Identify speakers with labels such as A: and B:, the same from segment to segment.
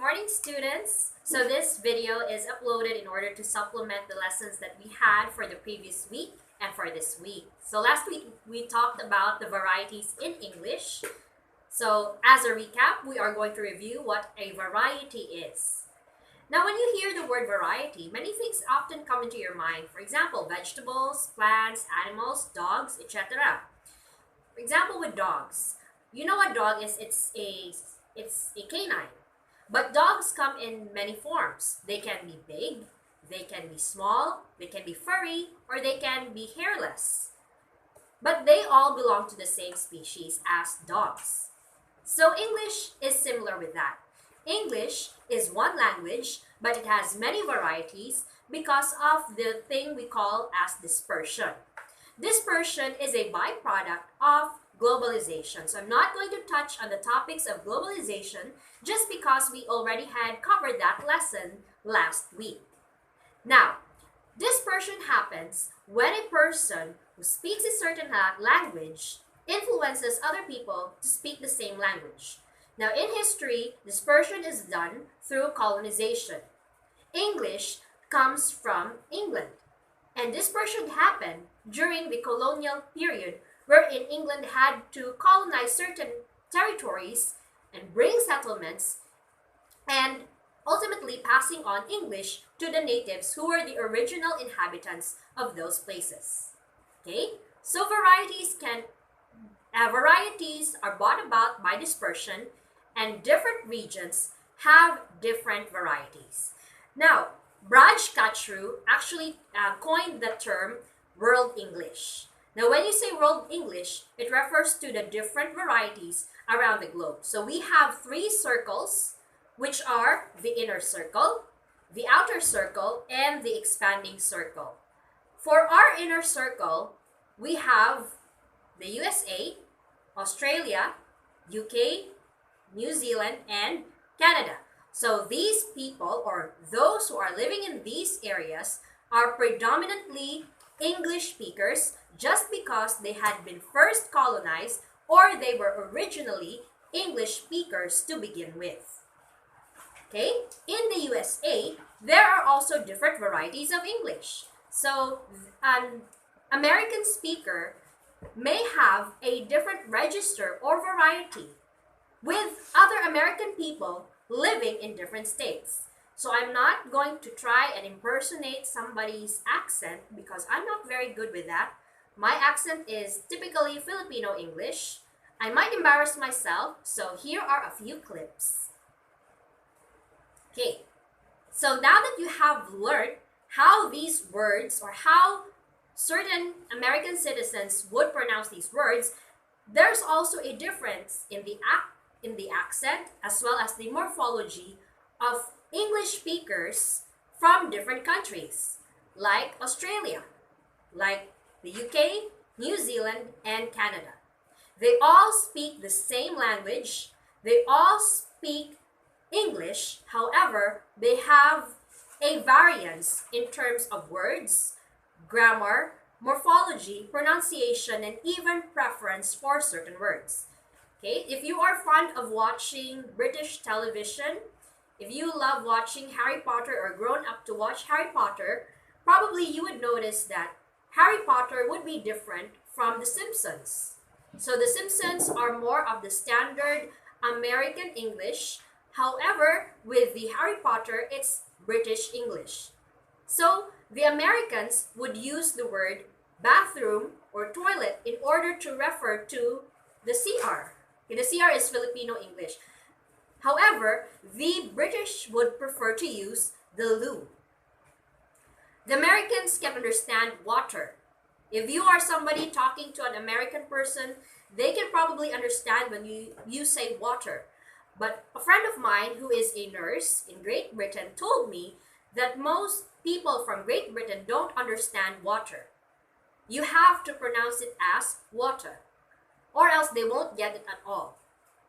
A: morning, students. So this video is uploaded in order to supplement the lessons that we had for the previous week and for this week. So last week we talked about the varieties in English. So as a recap, we are going to review what a variety is. Now when you hear the word variety, many things often come into your mind. For example, vegetables, plants, animals, dogs, etc. For example, with dogs, you know what dog is? It's a canine. But dogs come in many forms. They can be big, they can be small, they can be furry, or they can be hairless. But they all belong to the same species as dogs. So English is similar with that. English is one language, but it has many varieties because of the thing we call as dispersion. Dispersion is a byproduct of globalization. So I'm not going to touch on the topics of globalization just because we already had covered that lesson last week. Now, dispersion happens when a person who speaks a certain language influences other people to speak the same language. Now, in history, dispersion is done through colonization. English comes from England, and dispersion happened during the colonial period wherein England had to colonize certain territories and bring settlements and ultimately passing on English to the natives who were the original inhabitants of those places. Okay? So varieties are brought about by dispersion, and different regions have different varieties. Now, Braj Kachru actually coined the term World English. Now, when you say World English, it refers to the different varieties around the globe. So we have three circles, which are the inner circle, the outer circle, and the expanding circle. For our inner circle, we have the USA, Australia, UK, New Zealand, and Canada. So these people, or those who are living in these areas, are predominantly English speakers just because they had been first colonized or they were originally English speakers to begin with. Okay? In the USA, there are also different varieties of English. So an American speaker may have a different register or variety with other American people living in different states. So I'm not going to try and impersonate somebody's accent because I'm not very good with that. My accent is typically Filipino English. I might embarrass myself, so here are a few clips. Okay, so now that you have learned how these words or how certain American citizens would pronounce these words, there's also a difference in the accent as well as the morphology of English speakers from different countries, like Australia, like the UK, New Zealand, and Canada. They all speak the same language. They all speak English. However, they have a variance in terms of words, grammar, morphology, pronunciation, and even preference for certain words. Okay, if you are fond of watching British television, if you love watching Harry Potter or grown up to watch Harry Potter, probably you would notice that Harry Potter would be different from The Simpsons. So The Simpsons are more of the standard American English. However, with the Harry Potter, it's British English. So the Americans would use the word bathroom or toilet in order to refer to the CR. The CR is Filipino English. However, the British would prefer to use the loo. The Americans can understand water. If you are somebody talking to an American person, they can probably understand when you say water. But a friend of mine who is a nurse in Great Britain told me that most people from Great Britain don't understand water. You have to pronounce it as water, or else they won't get it at all.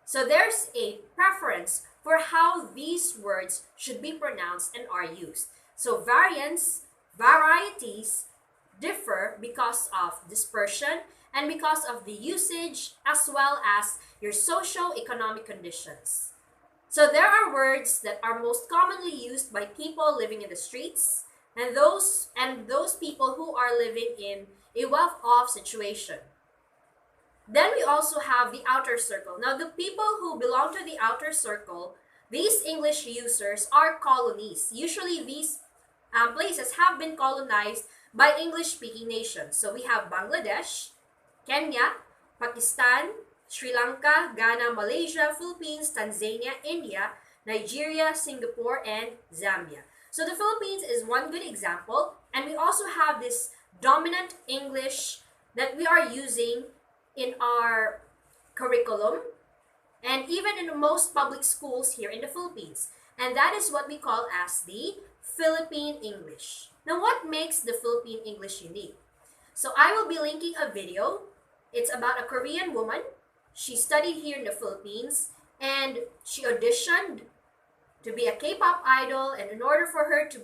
A: So there's a preference for how these words should be pronounced and are used. So varieties differ because of dispersion and because of the usage as well as your socio-economic conditions. So there are words that are most commonly used by people living in the streets and those people who are living in a well-off situation. Then we also have the outer circle. Now, the people who belong to the outer circle, these English users are colonies. Usually, these places have been colonized by English-speaking nations. So we have Bangladesh, Kenya, Pakistan, Sri Lanka, Ghana, Malaysia, Philippines, Tanzania, India, Nigeria, Singapore, and Zambia. So the Philippines is one good example, and we also have this dominant English that we are using in our curriculum and even in most public schools here in the Philippines. And that is what we call as the Philippine English. Now, what makes the Philippine English unique? So I will be linking a video. It's about a Korean woman. She studied here in the Philippines and she auditioned to be a K-pop idol, and in order for her to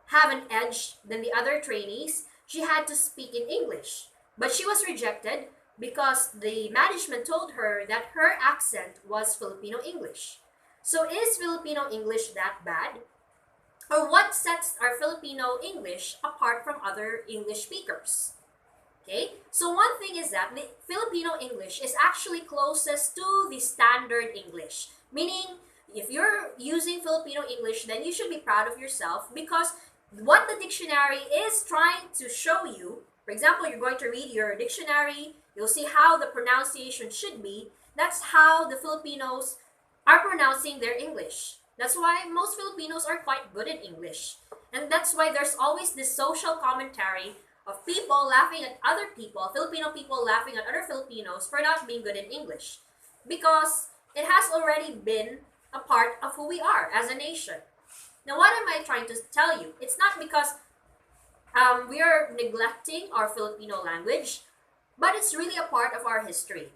A: have an edge than the other trainees, she had to speak in English. But she was rejected because the management told her that her accent was Filipino English. So is Filipino English that bad? Or what sets our Filipino English apart from other English speakers? Okay, so one thing is that the Filipino English is actually closest to the standard English. Meaning, if you're using Filipino English, then you should be proud of yourself because what the dictionary is trying to show you, for example, you're going to read your dictionary, you'll see how the pronunciation should be. That's how the Filipinos are pronouncing their English. That's why most Filipinos are quite good at English. And that's why there's always this social commentary of people laughing at other people, Filipino people laughing at other Filipinos for not being good in English. Because it has already been a part of who we are as a nation. Now, what am I trying to tell you? It's not because we are neglecting our Filipino language, but it's really a part of our history.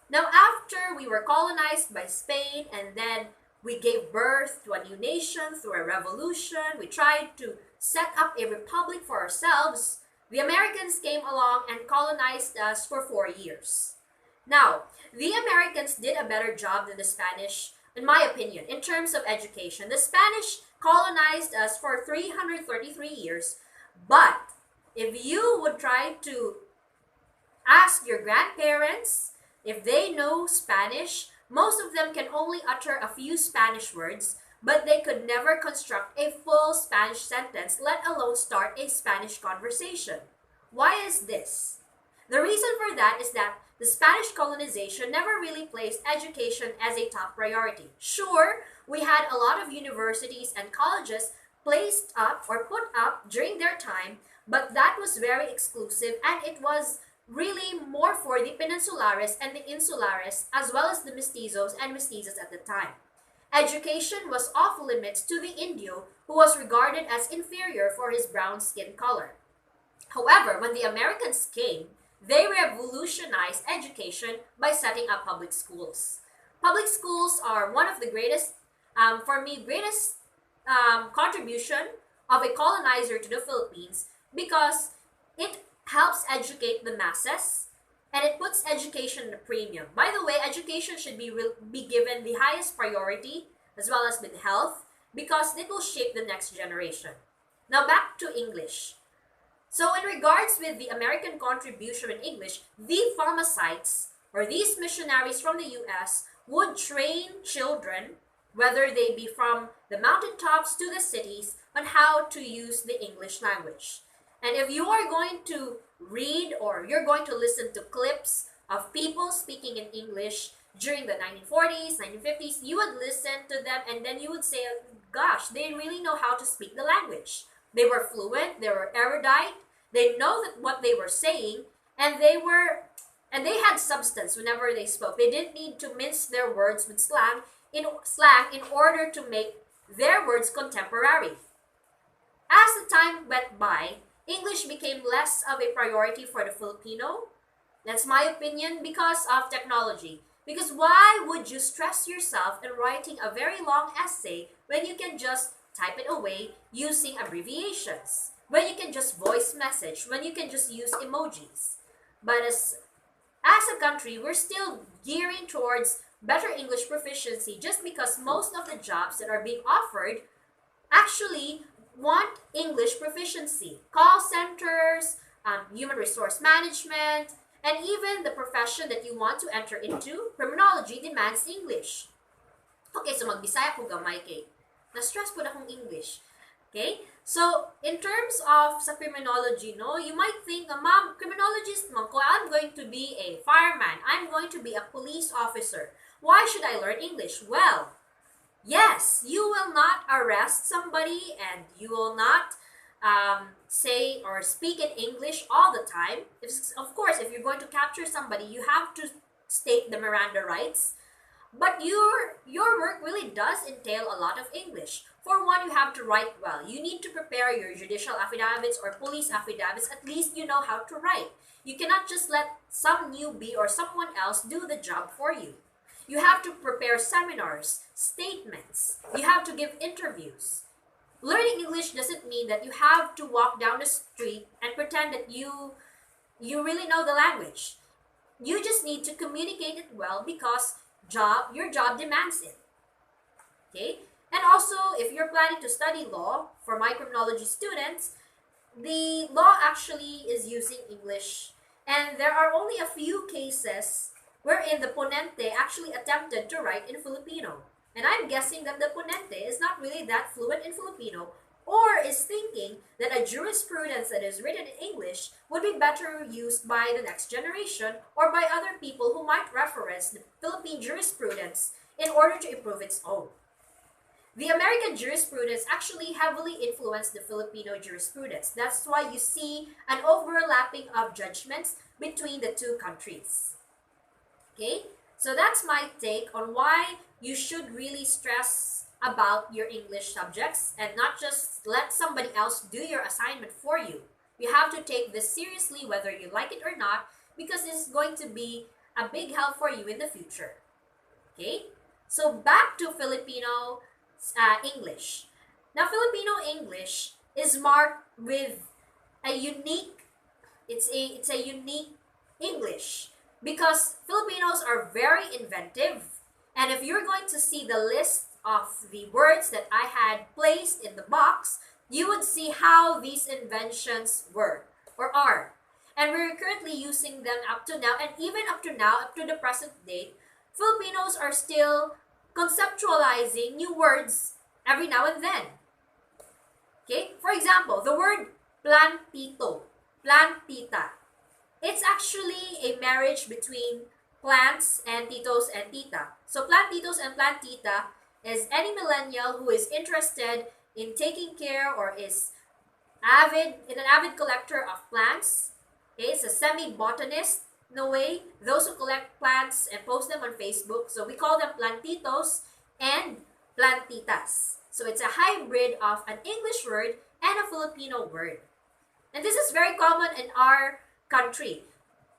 A: Now, after we were colonized by Spain and then we gave birth to a new nation through a revolution, we tried to set up a republic for ourselves, the Americans came along and colonized us for 4 years. Now, the Americans did a better job than the Spanish, in my opinion, in terms of education. The Spanish colonized us for 333 years, but if you would try to ask your grandparents if they know Spanish, most of them can only utter a few Spanish words, but they could never construct a full Spanish sentence, let alone start a Spanish conversation. Why is this? The reason for that is that the Spanish colonization never really placed education as a top priority. Sure, we had a lot of universities and colleges placed up or put up during their time, but that was very exclusive and it was really more for the Peninsulares and the Insulares as well as the mestizos and mestizas at the time. Education was off limits to the Indio, who was regarded as inferior for his brown skin color. However, when the Americans came, they revolutionized education by setting up public schools. Public schools are one of the greatest contribution of a colonizer to the Philippines because it helps educate the masses and it puts education in a premium. By the way, education should be given the highest priority as well as with health because it will shape the next generation. Now back to English. So in regards with the American contribution in English, the pharmacites or these missionaries from the US would train children, whether they be from the mountaintops to the cities, on how to use the English language. And if you are going to read or you're going to listen to clips of people speaking in English during the 1940s, 1950s, you would listen to them and then you would say, gosh, they really know how to speak the language. They were fluent, they were erudite, they know that what they were saying, and they had substance whenever they spoke. They didn't need to mince their words with slang in order to make their words contemporary. As the time went by, English became less of a priority for the Filipino. That's my opinion because of technology. Because why would you stress yourself in writing a very long essay when you can just type it away using abbreviations? When you can just voice message, when you can just use emojis. But as a country, we're still gearing towards better English proficiency just because most of the jobs that are being offered actually want English proficiency. Call centers, human resource management, and even the profession that you want to enter into, criminology, demands English. Okay, so magbisaya ko gamay kay. Na-stress po na akong English. Okay? So, in terms of sa criminology, no, you might think, ma'am, criminologist mo ko, I'm going to be a fireman. I'm going to be a police officer. Why should I learn English? Well, yes, you will not arrest somebody and you will not say or speak in English all the time. Of course, if you're going to capture somebody, you have to state the Miranda rights. But your work really does entail a lot of English. For one, you have to write well. You need to prepare your judicial affidavits or police affidavits. At least you know how to write. You cannot just let some newbie or someone else do the job for you. You have to prepare seminars, statements. You have to give interviews. Learning English doesn't mean that you have to walk down the street and pretend that you really know the language. You just need to communicate it well because your job demands it. Okay? And also, if you're planning to study law, for my criminology students, the law actually is using English. And there are only a few cases wherein the ponente actually attempted to write in Filipino. And I'm guessing that the ponente is not really that fluent in Filipino or is thinking that a jurisprudence that is written in English would be better used by the next generation or by other people who might reference the Philippine jurisprudence in order to improve its own. The American jurisprudence actually heavily influenced the Filipino jurisprudence. That's why you see an overlapping of judgments between the two countries. Okay? So that's my take on why you should really stress about your English subjects and not just let somebody else do your assignment for you. You have to take this seriously whether you like it or not because it's going to be a big help for you in the future. Okay? So back to Filipino English. Now, Filipino English is marked with a unique, it's a unique English because Filipinos are very inventive. And if you're going to see the list of the words that I had placed in the box, you would see how these inventions were or are. And we're currently using them up to now, and even up to now, up to the present date, Filipinos are still conceptualizing new words every now and then. Okay? For example, the word plantito, plantita. It's actually a marriage between plants and titos and tita. So plantitos and plantita is any millennial who is interested in taking care or is an avid collector of plants. Okay, it's a semi-botanist, no way. Those who collect plants and post them on Facebook. So we call them plantitos and plantitas. So it's a hybrid of an English word and a Filipino word. And this is very common in our country.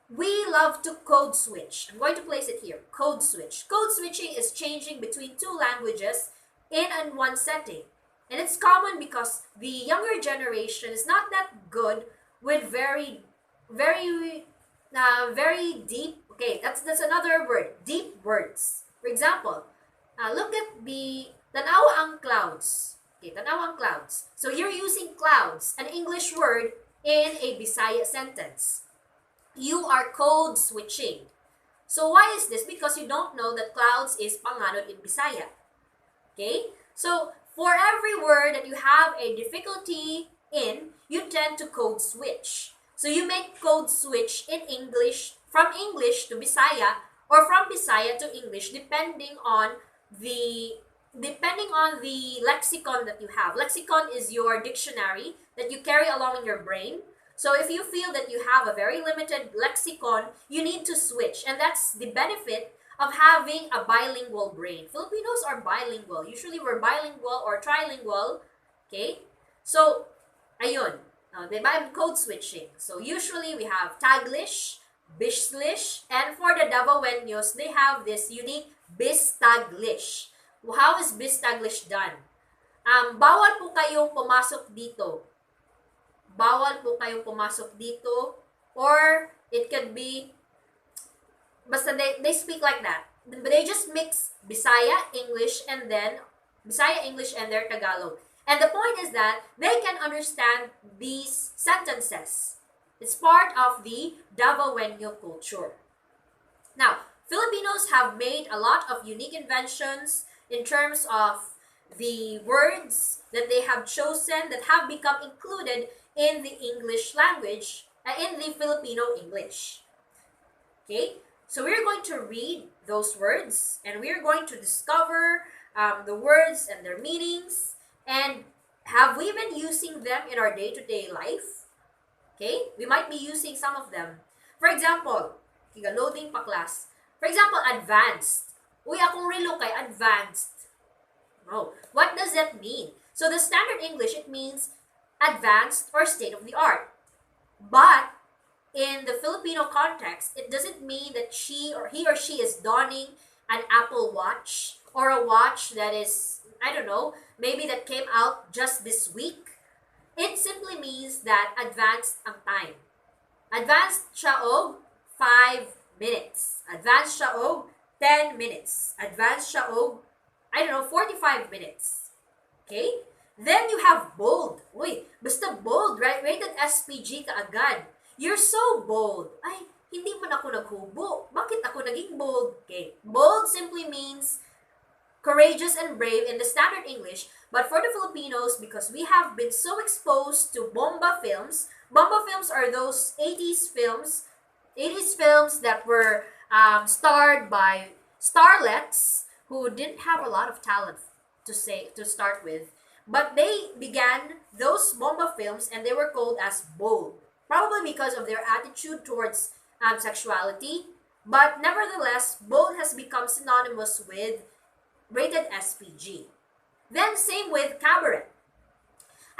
A: We love to code switch. I'm going to place it here. Code switch. Code switching is changing between two languages in one setting. And it's common because the younger generation is not that good with very deep, okay, that's another word, deep words. For example, look at the tanawa ang clouds. Okay, tanawa ang clouds. So you're using clouds, an English word, in a Bisaya sentence. You are code switching. So why is this? Because you don't know that clouds is panganod in Bisaya. Okay? So for every word that you have a difficulty in, you tend to code switch. So you make code switch in English, from English to Bisaya, or from Bisaya to English, depending on the lexicon that you have. Lexicon is your dictionary that you carry along in your brain. So if you feel that you have a very limited lexicon, you need to switch. And that's the benefit of having a bilingual brain. Filipinos are bilingual. Usually we're bilingual or trilingual. Okay? So, ayun. Diba? Code switching. So usually we have Taglish, Bishlish, and for the Davaoenos, they have this unique Bistaglish. How is Bistaglish done? Bawal po kayong pumasok dito. Bawal po kayong pumasok dito. Or it could be, basta they speak like that. They just mix Bisaya English and their Tagalog. And the point is that they can understand these sentences. It's part of the Davaoenyo culture. Now, Filipinos have made a lot of unique inventions in terms of the words that they have chosen that have become included in the English language, in the Filipino English. Okay, so we're going to read those words and we're going to discover the words and their meanings, and have we been using them in our day-to-day life? Okay, we might be using some of them. For example, loading pa class. For example, advanced. Uy, akong relo kay advanced. Oh, what does that mean? So the standard English, it means advanced or state of the art. But in the Filipino context, it doesn't mean that he or she is donning an Apple Watch or a watch that is, I don't know, maybe that came out just this week. It simply means that advanced ang time. Advanced siya og 5 minutes. Advanced siya og 10 minutes. Advanced siya og, I don't know, 45 minutes. Okay? Then you have bold. Uy, basta bold, right? Rated SPG ka agad. You're so bold. Ay, hindi man ako naghubo. Bakit ako naging bold? Okay. Bold simply means courageous and brave in the standard English, but for the Filipinos, because we have been so exposed to bomba films are those 80s films that were starred by starlets who didn't have a lot of talent to start with, but they began those bomba films and they were called as bold, probably because of their attitude towards sexuality, but nevertheless, bold has become synonymous with rated SPG. Then same with cabaret.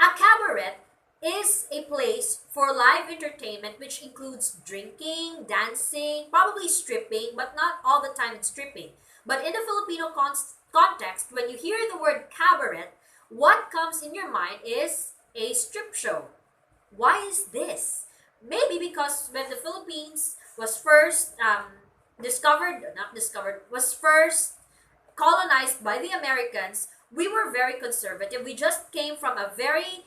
A: A cabaret is a place for live entertainment which includes drinking, dancing, probably stripping, but not all the time it's stripping. But in the Filipino context, when you hear the word cabaret, what comes in your mind is a strip show. Why is this? Maybe because when the Philippines was first colonized by the Americans, we were very conservative. We just came from a very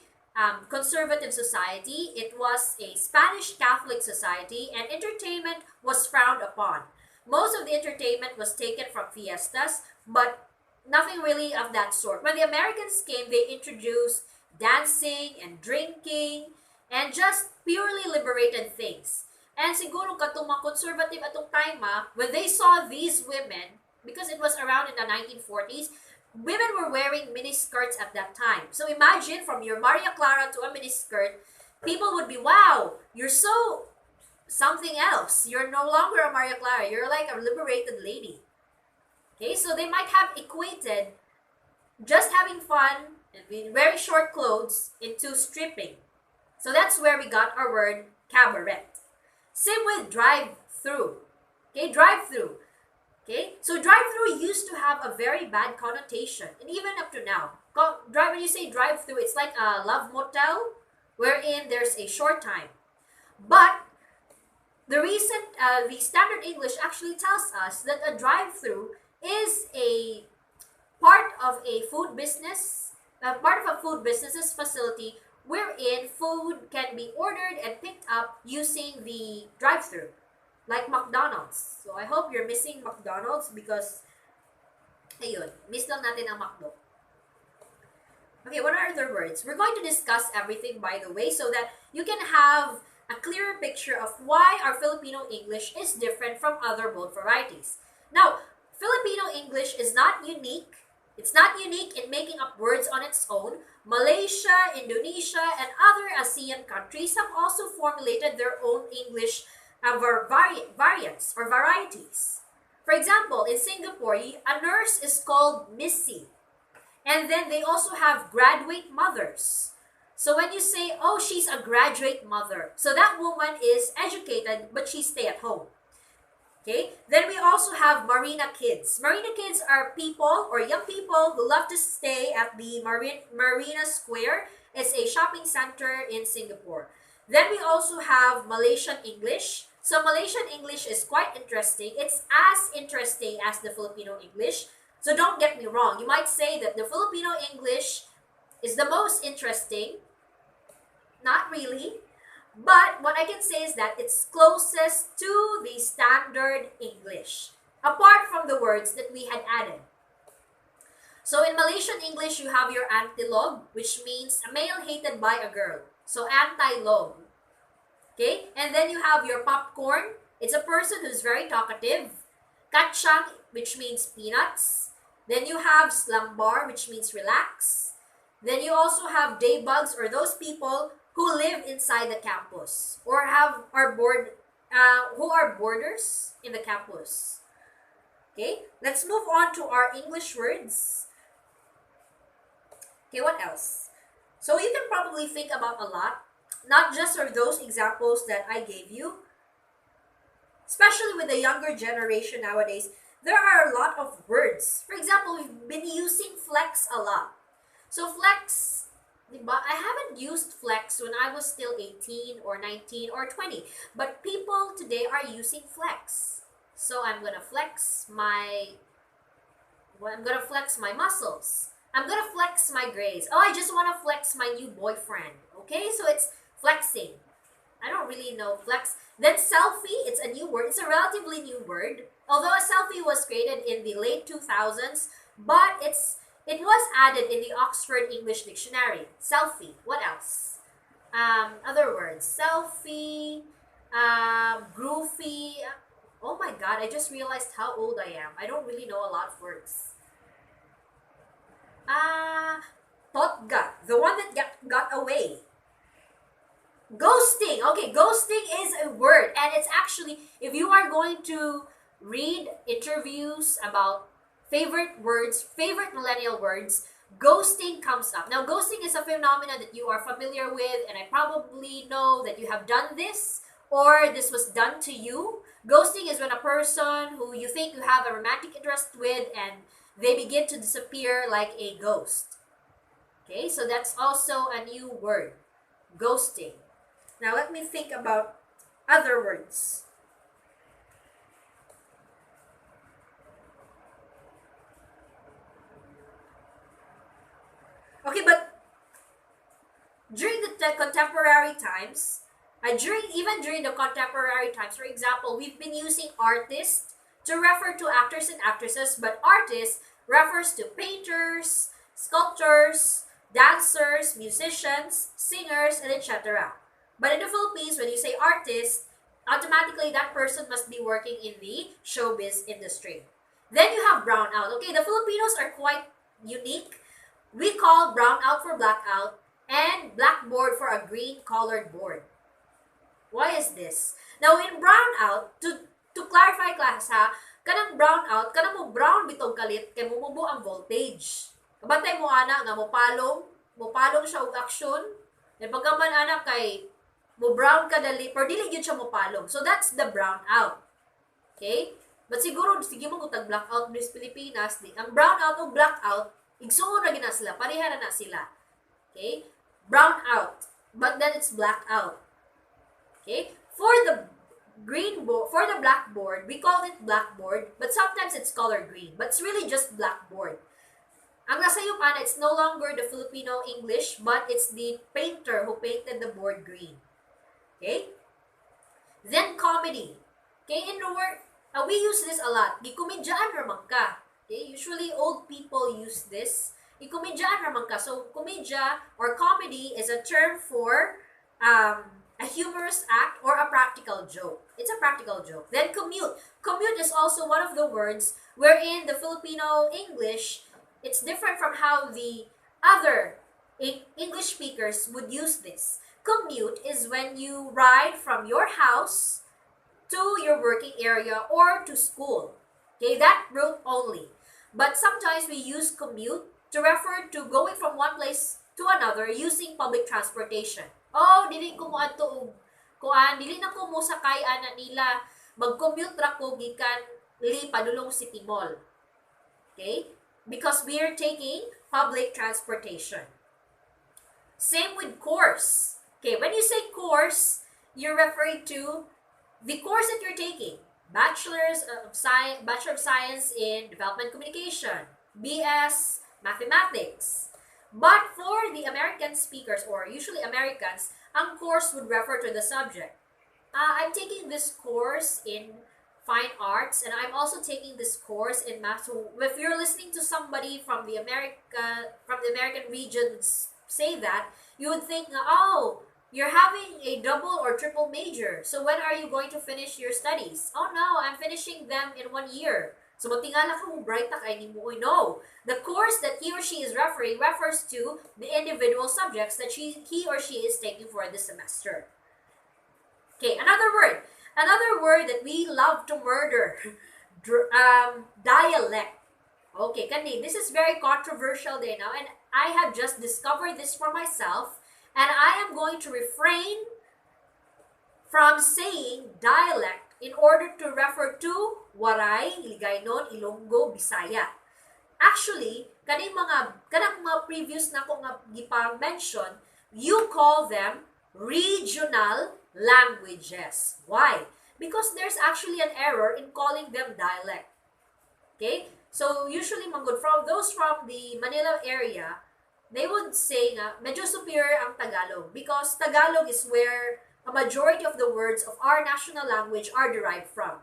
A: conservative society. It was a Spanish Catholic society, and entertainment was frowned upon. Most of the entertainment was taken from fiestas, but nothing really of that sort. When the Americans came, they introduced dancing and drinking and just purely liberated things. And siguro katong mga conservative atong time, when they saw these women, because it was around in the 1940s, women were wearing miniskirts at that time. So imagine from your Maria Clara to a miniskirt, people would be, wow, you're so something else. You're no longer a Maria Clara. You're like a liberated lady. Okay, so they might have equated just having fun and wearing short clothes into stripping. So that's where we got our word cabaret. Same with drive-through. Okay, drive-through. Okay, so drive-through used to have a very bad connotation, and even up to now. When you say drive-through, it's like a love motel wherein there's a short time. But the standard English actually tells us that a drive-through is a part of a food business's facility wherein food can be ordered and picked up using the drive-through. Like McDonald's. So I hope you're missing McDonald's because, ayun, miss lang natin ang McDo. Okay, what are other words? We're going to discuss everything, by the way, so that you can have a clearer picture of why our Filipino English is different from other bold varieties. Now, Filipino English is not unique. It's not unique in making up words on its own. Malaysia, Indonesia, and other ASEAN countries have also formulated their own English variants or varieties. For example, in Singapore, a nurse is called Missy. And then they also have graduate mothers. So when you say, oh, she's a graduate mother, so that woman is educated, but she stay at home. Okay? Then we also have Marina Kids. Marina Kids are people or young people who love to stay at the Marina Square. It's a shopping center in Singapore. Then we also have Malaysian English. So Malaysian English is quite interesting. It's as interesting as the Filipino English. So don't get me wrong. You might say that the Filipino English is the most interesting. Not really. But what I can say is that it's closest to the standard English, apart from the words that we had added. So in Malaysian English, you have your antilog, which means a male hated by a girl. So anti-log. Okay? And then you have your popcorn. It's a person who's very talkative. Kacang, which means peanuts. Then you have slambar, which means relax. Then you also have daybugs, or those people who live inside the campus or who are boarders in the campus. Okay? Let's move on to our English words. Okay, what else? So you can probably think about a lot, not just for those examples that I gave you. Especially with the younger generation nowadays, there are a lot of words. For example, we've been using flex a lot. So flex, I haven't used flex when I was still 18 or 19 or 20. But people today are using flex. So I'm gonna flex my muscles. I'm gonna flex my grades. Oh, I just wanna flex my new boyfriend. Okay, so it's flexing. I don't really know flex. Then selfie, it's a new word. It's a relatively new word. Although a selfie was created in the late 2000s, but it was added in the Oxford English Dictionary. Selfie. What else? Other words. Selfie, groovy. Oh my god, I just realized how old I am. I don't really know a lot of words. Totga, the one that got away. Ghosting. Okay, ghosting is a word. And it's actually, if you are going to read interviews about favorite words, favorite millennial words, ghosting comes up. Now, ghosting is a phenomenon that you are familiar with, and I probably know that you have done this, or this was done to you. Ghosting is when a person who you think you have a romantic interest with, and they begin to disappear like a ghost. Okay, so that's also a new word. Ghosting. Now, let me think about other words. Okay, but during the contemporary times, even during the contemporary times, for example, we've been using artist to refer to actors and actresses, but artist refers to painters, sculptors, dancers, musicians, singers, and etc. But in the Philippines, when you say artist, automatically that person must be working in the showbiz industry. Then you have brownout. Okay, the Filipinos are quite unique. We call brownout for blackout and blackboard for a green-colored board. Why is this? Now, in brownout, to clarify class ha, kanang brownout, kanang mo brown bitong kalit, kay mumubo ang voltage. Kabantay mo anak nga mopalong siya og aksyon. E pagkaman anak kay mo brown ka dali, pero dili gyud siya mopalong. So that's the brownout. Okay? But siguro sige mo kutag blackout sa Pilipinas, ang brownout o blackout igsuon na gina sila, pareha na sila. Okay? Brown out. But then it's black out. Okay? For the blackboard, we call it blackboard, but sometimes it's color green. But it's really just blackboard. Ang nasayop ana, it's no longer the Filipino English, but it's the painter who painted the board green. Okay? Then comedy. Okay, in the word, we use this a lot. Gikomedyan raman ka. Okay, usually old people use this. Ikomedyan raman ka. So, komedya or comedy is a term for a humorous act or a practical joke. It's a practical joke. Then commute. Commute is also one of the words wherein the Filipino English, it's different from how the other English speakers would use this. Commute is when you ride from your house to your working area or to school. Okay, that route only. But sometimes we use commute to refer to going from one place to another using public transportation. Oh, dili ko mo adto dili na ko mo sakay ana nila. Mag-commute ra ko gikan padulong City Mall. Okay? Because we are taking public transportation. Same with course. Okay, when you say course, you're referring to the course that you're taking, Bachelor of Science in Development Communication, BS Mathematics. But for the American speakers, or usually Americans, ang course would refer to the subject. I'm taking this course in fine arts, and I'm also taking this course in math. So if you're listening to somebody from the American regions say that, you would think, oh, you're having a double or triple major. So when are you going to finish your studies? Oh no, I'm finishing them in 1 year. So matingala ka mo bright na kay mo. No, the course that he or she is referring refers to the individual subjects that he or she is taking for this semester. Okay, another word that we love to murder, dialect. Okay, kani, this is very controversial day now, and I have just discovered this for myself, and I am going to refrain from saying dialect in order to refer to Waray, Hiligaynon, Ilonggo, Bisaya. Actually, kanang mga previous na ko nga gipang-mention, you call them regional languages. Why? Because there's actually an error in calling them dialect. Okay? So, usually, from those from the Manila area, they would say nga, medyo superior ang Tagalog. Because Tagalog is where a majority of the words of our national language are derived from.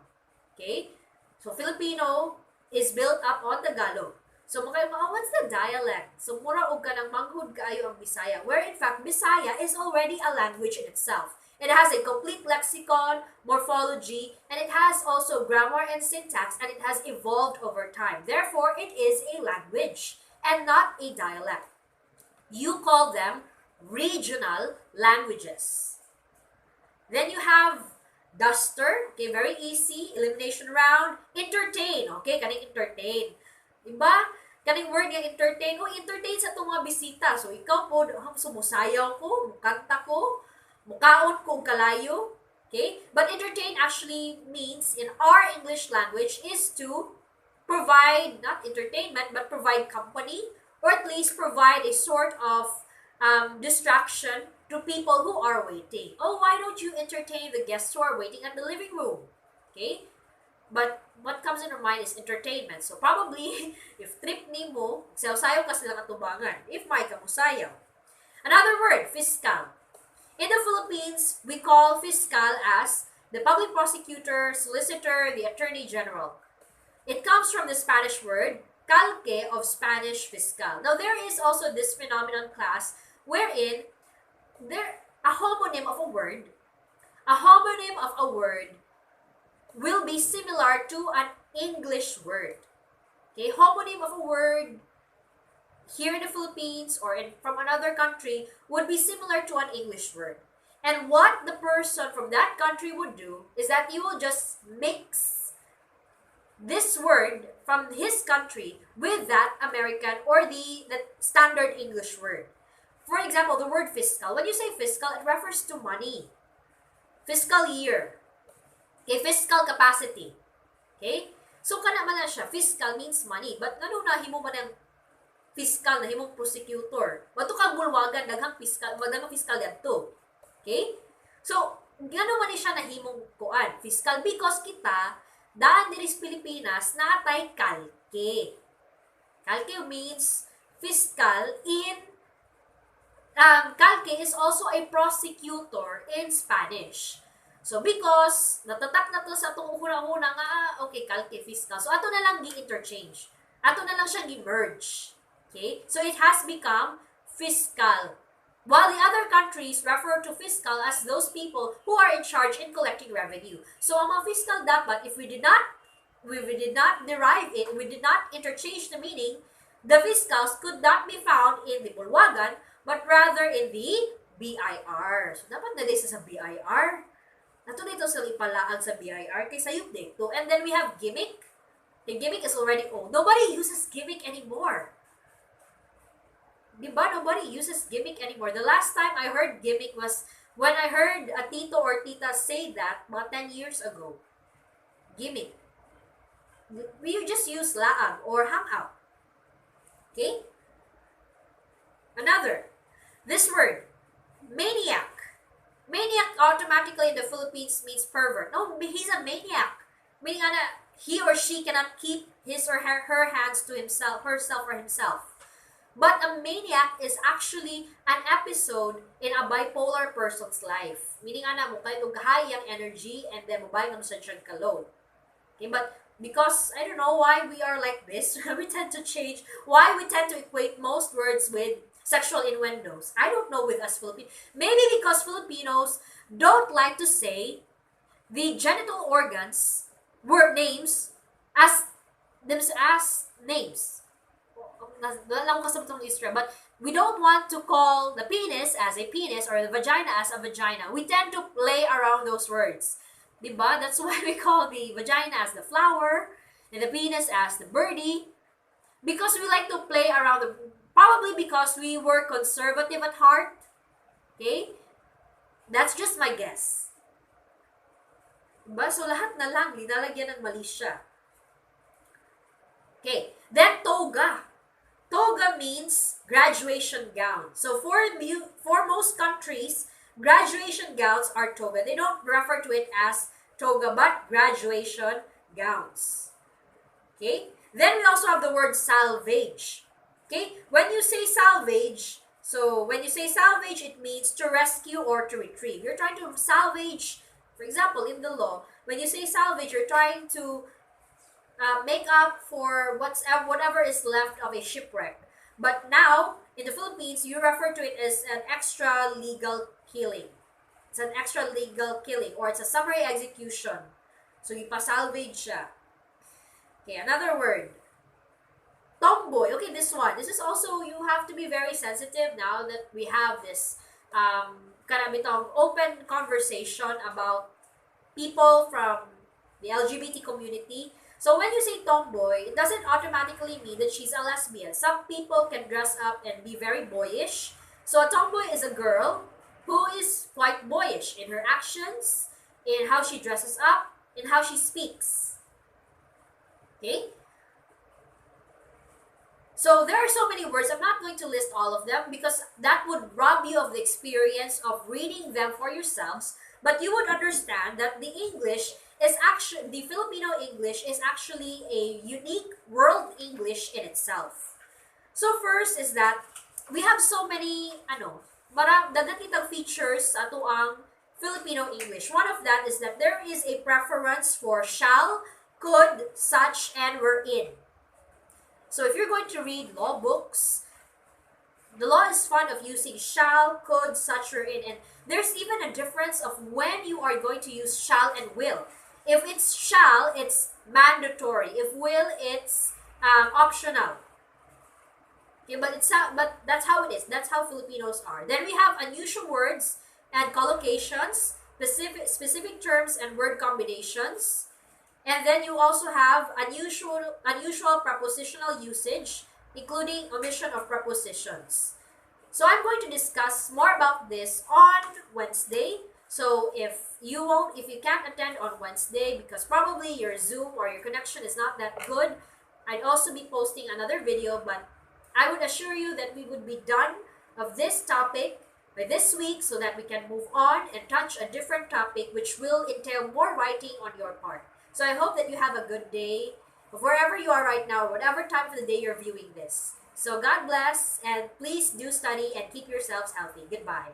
A: Okay? So, Filipino is built up on Tagalog. So, what's the dialect? So, mura og ka ng manghud kaayo ang Bisaya. Where, in fact, Bisaya is already a language in itself. It has a complete lexicon, morphology, and it has also grammar and syntax, and it has evolved over time. Therefore, it is a language and not a dialect. You call them regional languages. Then you have duster, okay, very easy, elimination round, entertain, okay, kaning entertain. Diba? Kaning word nga entertain, entertain sa itong mga bisita. So, ikaw po, sumusayaw ko, mukanta ko, mukaon kung kalayo, okay? But entertain actually means, in our English language, is to provide, not entertainment, but provide company, or at least provide a sort of distraction to people who are waiting. Oh, why don't you entertain the guests who are waiting at the living room? Okay? But what comes in your mind is entertainment. So probably, if trip ni mo, sayaw-sayaw ka sila katubangan. If may kamusayaw. Another word, fiscal. In the Philippines, we call fiscal as the public prosecutor, solicitor, the attorney general. It comes from the Spanish word, calque, of Spanish fiscal. Now, there is also this phenomenon class wherein a homonym of a word will be similar to an English word. Okay, homonym of a word here in the Philippines or from another country would be similar to an English word. And what the person from that country would do is that you will just mix this word from his country with that American or the standard English word. For example, the word fiscal. When you say fiscal, it refers to money. Fiscal year. Okay, fiscal capacity. Okay? So, kana man na siya. Fiscal means money. But ano na himo man ang fiscal na himong prosecutor? Bato kang bulwagan, daghang fiscal dito. Okay? So, gano'n man siya na himong kuan. Fiscal because kita, daan diri sa Pilipinas, natay calque. Calque means fiscal in calque is also a prosecutor in Spanish. So, because natatak na to sa itong una-una nga, okay, calque, fiscal. So, ato na lang gi-interchange. Ato na lang siya gi-merge. Okay? So, it has become fiscal. While the other countries refer to fiscal as those people who are in charge in collecting revenue. So, ang mga fiscal dapat, if we did not derive it, we did not interchange the meaning, the fiscals could not be found in the bulwagan, but rather in the BIR. So, dapat na sa BIR. Nato dito sa ipalaag sa BIR kaysa yung dito. And then we have gimmick. The gimmick is already old. Nobody uses gimmick anymore. Diba? Nobody uses gimmick anymore. The last time I heard gimmick was when I heard a tito or tita say that about 10 years ago. Gimmick. We just use laag or hangout. Okay? Another. This word. Maniac. Maniac automatically in the Philippines means pervert. No, he's a maniac. Meaning he or she cannot keep his or her hands to himself, herself or himself. But a maniac is actually an episode in a bipolar person's life. Meaning mukha itong kahayang energy and then mubay ng sa kalod. Okay, but because I don't know why we are like this, we tend to change, why we tend to equate most words with sexual innuendos. I don't know with us Filipinos. Maybe because Filipinos don't like to say the genital organs were names as names. But we don't want to call the penis as a penis or the vagina as a vagina. We tend to play around those words. Diba? That's why we call the vagina as the flower and the penis as the birdie. Because we like to play around probably because we were conservative at heart. Okay? That's just my guess. Diba? So lahat na lang, linalagyan ng mali siya. Okay. Then toga. Toga means graduation gown. So for most countries, graduation gowns are toga. They don't refer to it as toga, but graduation gowns. Okay? Then we also have the word salvage. Okay? When you say salvage, it means to rescue or to retrieve. You're trying to salvage, for example, in the law, when you say salvage, you're trying to make up for whatever is left of a shipwreck. But now, in the Philippines, you refer to it as an extra legal killing. It's an extra legal killing or it's a summary execution. So, ipasalvage siya. Okay, another word. Tomboy. Okay, this one. This is also, you have to be very sensitive now that we have this open conversation about people from the LGBT community. So when you say tomboy, it doesn't automatically mean that she's a lesbian. Some people can dress up and be very boyish. So a tomboy is a girl who is quite boyish in her actions, in how she dresses up, in how she speaks. Okay? So there are so many words. I'm not going to list all of them because that would rob you of the experience of reading them for yourselves. But you would understand that the Filipino English is actually a unique world English in itself. So first is that we have so many dagatitang features sa ang Filipino English. One of that is that there is a preference for shall, could, such, and were in. So if you're going to read law books, the law is fond of using shall, could, such, or in, and there's even a difference of when you are going to use shall and will. If it's shall, it's mandatory. If will, it's optional. Okay, but that's how it is. That's how Filipinos are. Then we have unusual words and collocations, specific terms and word combinations. And then you also have unusual prepositional usage, including omission of prepositions. So I'm going to discuss more about this on Wednesday. So if you can't attend on Wednesday because probably your Zoom or your connection is not that good, I'd also be posting another video, but I would assure you that we would be done of this topic by this week so that we can move on and touch a different topic which will entail more writing on your part. So I hope that you have a good day wherever you are right now, whatever time of the day you're viewing this. So God bless, and please do study and keep yourselves healthy. Goodbye.